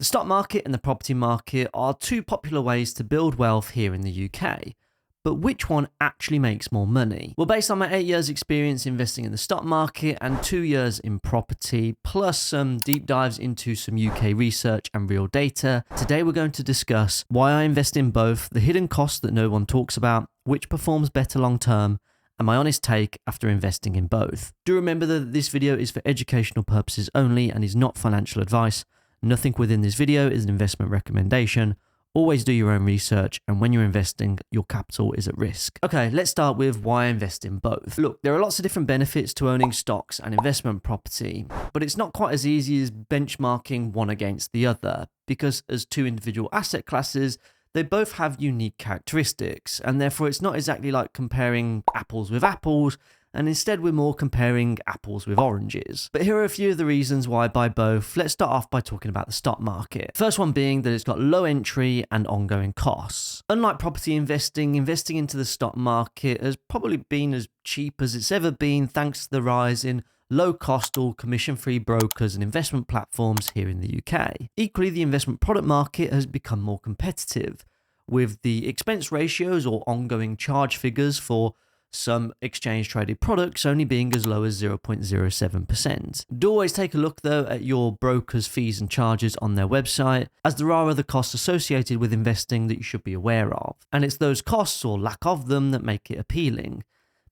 The stock market and the property market are two popular ways to build wealth here in the UK. But which one actually makes more money? Well, based on my 8 years experience investing in the stock market and 2 years in property, plus some deep dives into some UK research and real data, today we're going to discuss why I invest in both, the hidden costs that no one talks about, which performs better long term, and my honest take after investing in both. Do remember that this video is for educational purposes only and is not financial advice. Nothing within this video is an investment recommendation. Always do your own research, and when you're investing, your capital is at risk. Okay, let's start with why I invest in both. Look, there are lots of different benefits to owning stocks and investment property, but it's not quite as easy as benchmarking one against the other, because as two individual asset classes, they both have unique characteristics, and therefore it's not exactly like comparing apples with apples, and instead we're more comparing apples with oranges. But here are a few of the reasons why I buy both. Let's start off by talking about the stock market. First one being that it's got low entry and ongoing costs. Unlike property investing into the stock market has probably been as cheap as it's ever been thanks to the rise in low-cost or commission-free brokers and investment platforms here in the UK. Equally, the investment product market has become more competitive, with the expense ratios or ongoing charge figures for some exchange-traded products only being as low as 0.07%. Do always take a look though at your broker's fees and charges on their website, as there are other costs associated with investing that you should be aware of. And it's those costs or lack of them that make it appealing,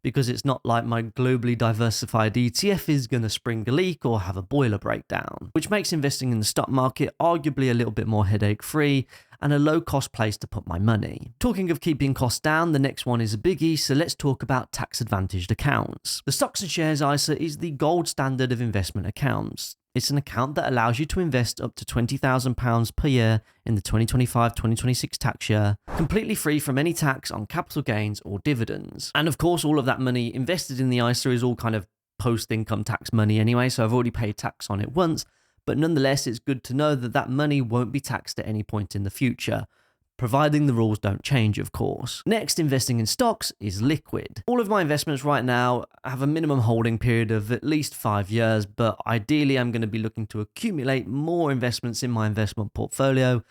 because it's not like my globally diversified ETF is going to spring a leak or have a boiler breakdown, which makes investing in the stock market arguably a little bit more headache-free and a low-cost place to put my money. Talking of keeping costs down, the next one is a biggie, so let's talk about tax-advantaged accounts. The Stocks and Shares ISA is the gold standard of investment accounts. It's an account that allows you to invest up to £20,000 per year in the 2025-2026 tax year, completely free from any tax on capital gains or dividends. And of course, all of that money invested in the ISA is all kind of post-income tax money anyway, so I've already paid tax on it once, but nonetheless, it's good to know that that money won't be taxed at any point in the future, providing the rules don't change, of course. Next, investing in stocks is liquid. All of my investments right now have a minimum holding period of at least 5 years, but ideally I'm going to be looking to accumulate more investments in my investment portfolio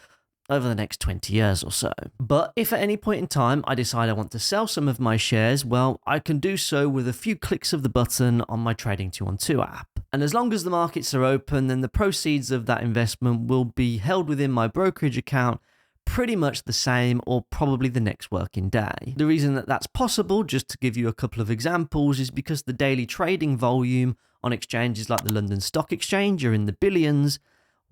over the next 20 years or so. But if at any point in time I decide I want to sell some of my shares, well, I can do so with a few clicks of the button on my Trading 212 app. And as long as the markets are open, then the proceeds of that investment will be held within my brokerage account pretty much the same or probably the next working day. The reason that that's possible, just to give you a couple of examples, is because the daily trading volume on exchanges like the London Stock Exchange are in the billions,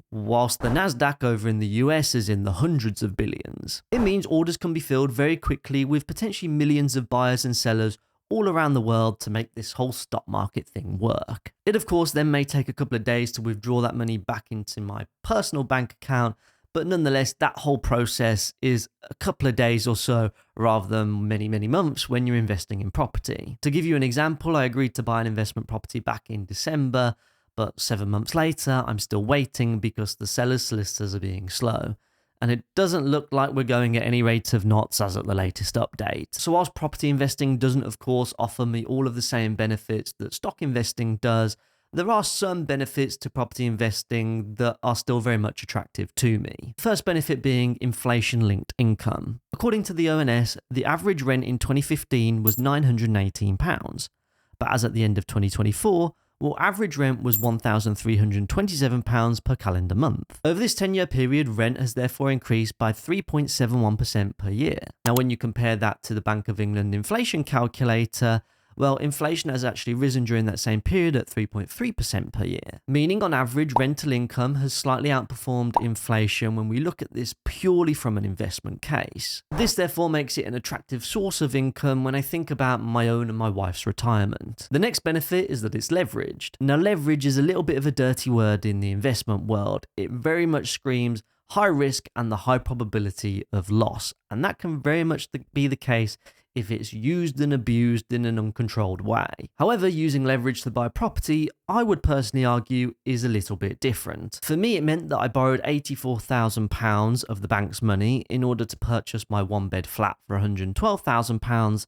whilst the Nasdaq over in the US is in the hundreds of billions. It means orders can be filled very quickly with potentially millions of buyers and sellers all around the world to make this whole stock market thing work. It of course then may take a couple of days to withdraw that money back into my personal bank account, but nonetheless, that whole process is a couple of days or so rather than many, many months when you're investing in property. To give you an example, I agreed to buy an investment property back in December, but 7 months later, I'm still waiting because the seller's solicitors are being slow. And it doesn't look like we're going at any rate of knots as at the latest update. So whilst property investing doesn't, of course, offer me all of the same benefits that stock investing does, there are some benefits to property investing that are still very much attractive to me. First benefit being inflation-linked income. According to the ONS, the average rent in 2015 was £918, but as at the end of 2024, well, average rent was £1,327 per calendar month. Over this 10-year period, rent has therefore increased by 3.71% per year. Now, when you compare that to the Bank of England inflation calculator, well, inflation has actually risen during that same period at 3.3% per year, meaning on average, rental income has slightly outperformed inflation when we look at this purely from an investment case. This therefore makes it an attractive source of income when I think about my own and my wife's retirement. The next benefit is that it's leveraged. Now, leverage is a little bit of a dirty word in the investment world. It very much screams high risk and the high probability of loss, and that can very much be the case if it's used and abused in an uncontrolled way. However, using leverage to buy property, I would personally argue, is a little bit different. For me, it meant that I borrowed £84,000 of the bank's money in order to purchase my one-bed flat for £112,000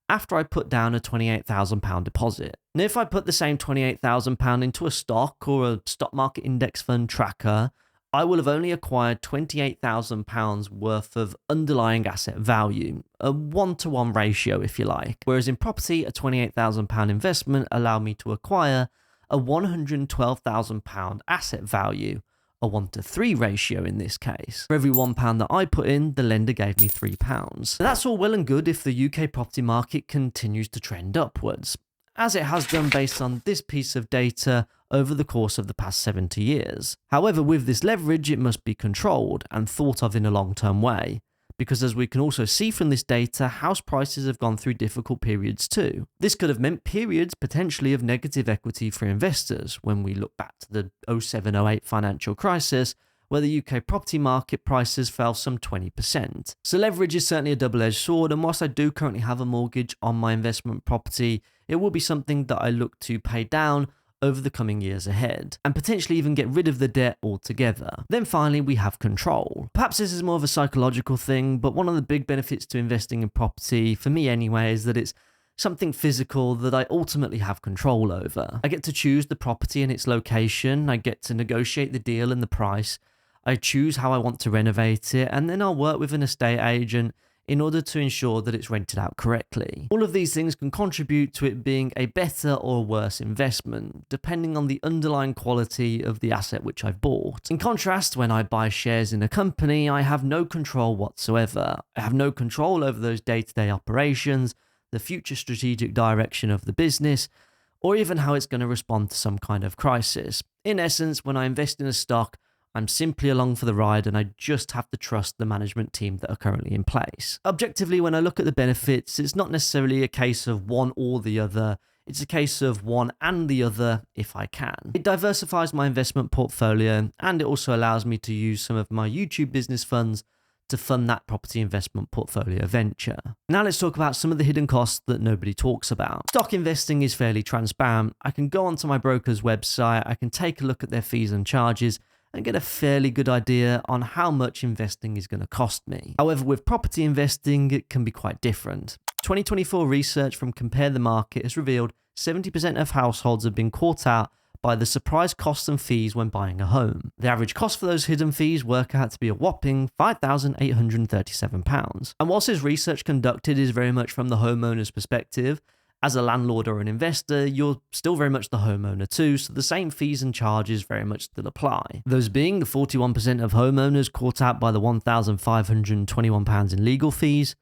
after I put down a £28,000 deposit. Now, if I put the same £28,000 into a stock or a stock market index fund tracker, I will have only acquired £28,000 worth of underlying asset value, a 1-to-1 ratio if you like, whereas in property, a £28,000 investment allowed me to acquire a £112,000 asset value, a 1-to-3 ratio in this case. For every £1 that I put in, the lender gave me £3. Now, that's all well and good if the UK property market continues to trend upwards, as it has done based on this piece of data over the course of the past 70 years. However, with this leverage, it must be controlled and thought of in a long-term way, because as we can also see from this data, house prices have gone through difficult periods too. This could have meant periods potentially of negative equity for investors when we look back to the 07-08 financial crisis, where the UK property market prices fell some 20%. So leverage is certainly a double-edged sword, and whilst I do currently have a mortgage on my investment property, it will be something that I look to pay down over the coming years ahead, and potentially even get rid of the debt altogether. Then finally, we have control. Perhaps this is more of a psychological thing, but one of the big benefits to investing in property, for me anyway, is that it's something physical that I ultimately have control over. I get to choose the property and its location, I get to negotiate the deal and the price, I choose how I want to renovate it, and then I'll work with an estate agent in order to ensure that it's rented out correctly. All of these things can contribute to it being a better or worse investment, depending on the underlying quality of the asset which I've bought. In contrast, when I buy shares in a company, I have no control whatsoever. I have no control over those day-to-day operations, the future strategic direction of the business, or even how it's going to respond to some kind of crisis. In essence, when I invest in a stock, I'm simply along for the ride, and I just have to trust the management team that are currently in place. Objectively, when I look at the benefits, it's not necessarily a case of one or the other. It's a case of one and the other if I can. It diversifies my investment portfolio, and it also allows me to use some of my YouTube business funds to fund that property investment portfolio venture. Now let's talk about some of the hidden costs that nobody talks about. Stock investing is fairly transparent. I can go onto my broker's website, I can take a look at their fees and charges, and get a fairly good idea on how much investing is going to cost me. However, with property investing, it can be quite different. 2024 research from Compare the Market has revealed 70% of households have been caught out by the surprise costs and fees when buying a home. The average cost for those hidden fees work out to be a whopping £5,837. And whilst this research conducted is very much from the homeowner's perspective, as a landlord or an investor, you're still very much the homeowner too, so the same fees and charges very much still apply. Those being the 41% of homeowners caught out by the £1,521 in legal fees,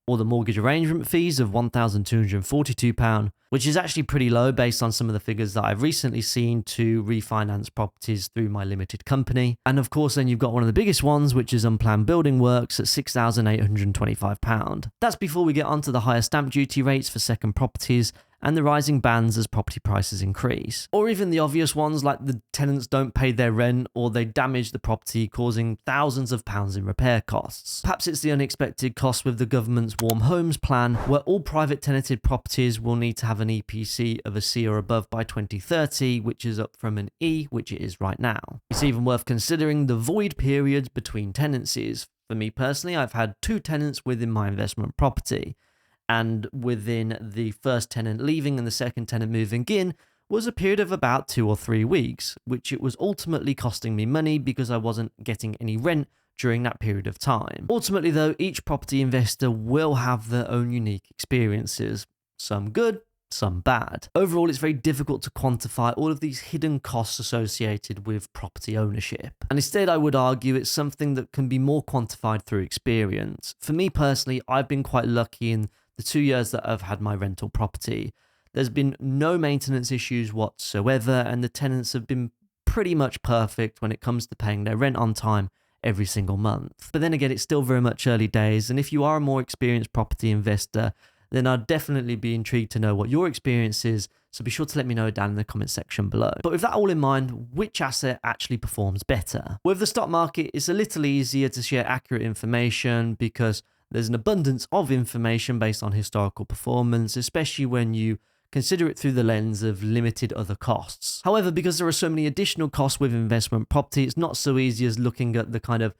or the mortgage arrangement fees of £1,242, which is actually pretty low based on some of the figures that I've recently seen to refinance properties through my limited company. And of course, then you've got one of the biggest ones, which is unplanned building works at £6,825. That's before we get onto the higher stamp duty rates for second properties and the rising bans as property prices increase. Or even the obvious ones like the tenants don't pay their rent or they damage the property, causing thousands of pounds in repair costs. Perhaps it's the unexpected cost with the government's Warm Homes Plan, where all private tenanted properties will need to have an EPC of a C or above by 2030, which is up from an E, which it is right now. It's even worth considering the void periods between tenancies. For me personally, I've had 2 tenants within my investment property, and within the first tenant leaving and the second tenant moving in was a period of about 2 or 3 weeks, which it was ultimately costing me money because I wasn't getting any rent during that period of time. Ultimately though, each property investor will have their own unique experiences, some good, some bad. Overall, it's very difficult to quantify all of these hidden costs associated with property ownership. And instead, I would argue it's something that can be more quantified through experience. For me personally, I've been quite lucky in the 2 years that I've had my rental property. There's been no maintenance issues whatsoever, and the tenants have been pretty much perfect when it comes to paying their rent on time every single month. But then again, it's still very much early days, and if you are a more experienced property investor, then I'd definitely be intrigued to know what your experience is, so be sure to let me know down in the comment section below. But with that all in mind, which asset actually performs better? With the stock market, it's a little easier to share accurate information because there's an abundance of information based on historical performance, especially when you consider it through the lens of limited other costs. However, because there are so many additional costs with investment property, it's not so easy as looking at the kind of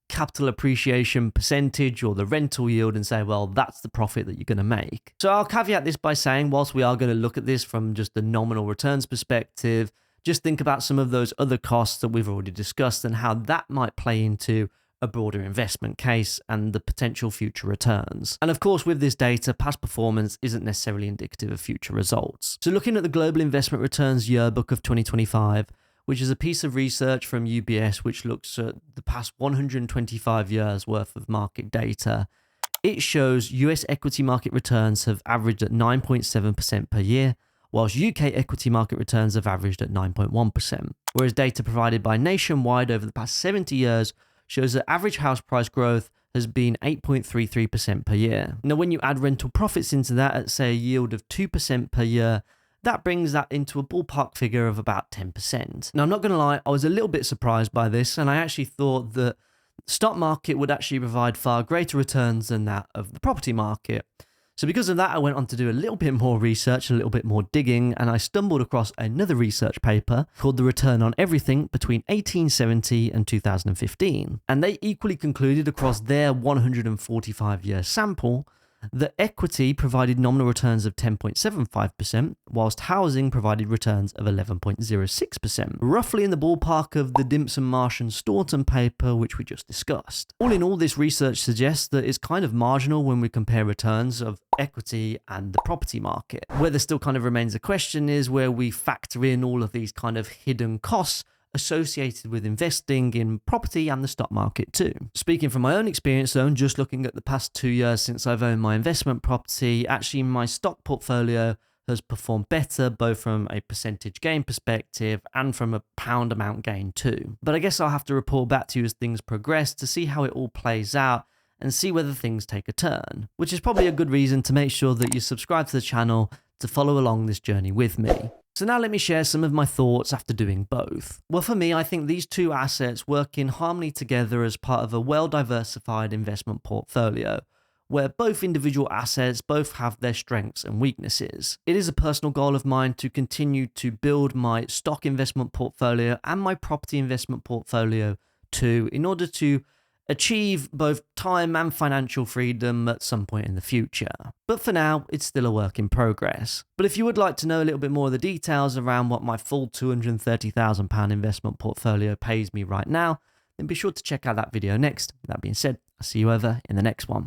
capital appreciation percentage or the rental yield and say, well, that's the profit that you're going to make. So I'll caveat this by saying, whilst we are going to look at this from just the nominal returns perspective, Just think about some of those other costs that we've already discussed and how that might play into a broader investment case and the potential future returns. And of course, with this data, past performance isn't necessarily indicative of future results. So looking at the Global Investment Returns Yearbook of 2025, which is a piece of research from UBS which looks at the past 125 years worth of market data, it shows US equity market returns have averaged at 9.7% per year, whilst UK equity market returns have averaged at 9.1%. Whereas data provided by Nationwide over the past 70 years shows that average house price growth has been 8.33% per year. Now, when you add rental profits into that at, say, a yield of 2% per year, that brings that into a ballpark figure of about 10%. Now, I'm not going to lie, I was a little bit surprised by this, and I actually thought that the stock market would actually provide far greater returns than that of the property market. So because of that, I went on to do a little bit more research, a little bit more digging, and I stumbled across another research paper called The Return on Everything between 1870 and 2015. And they equally concluded across their 145-year sample that equity provided nominal returns of 10.75%, whilst housing provided returns of 11.06%, roughly in the ballpark of the Dimpson, Marsh and Staunton paper, which we just discussed. All in all, this research suggests that it's kind of marginal when we compare returns of equity and the property market. Where there still kind of remains a question is where we factor in all of these kind of hidden costs associated with investing in property and the stock market too. Speaking from my own experience though, and just looking at the past 2 years since I've owned my investment property, actually my stock portfolio has performed better both from a percentage gain perspective and from a pound amount gain too. But I guess I'll have to report back to you as things progress to see how it all plays out and see whether things take a turn, which is probably a good reason to make sure that you subscribe to the channel to follow along this journey with me. So now let me share some of my thoughts after doing both. Well, for me, I think these two assets work in harmony together as part of a well-diversified investment portfolio, where both individual assets both have their strengths and weaknesses. It is a personal goal of mine to continue to build my stock investment portfolio and my property investment portfolio too, in order to achieve both time and financial freedom at some point in the future. But for now, it's still a work in progress. But if you would like to know a little bit more of the details around what my full £230,000 investment portfolio pays me right now, then be sure to check out that video next. That being said, I'll see you over in the next one.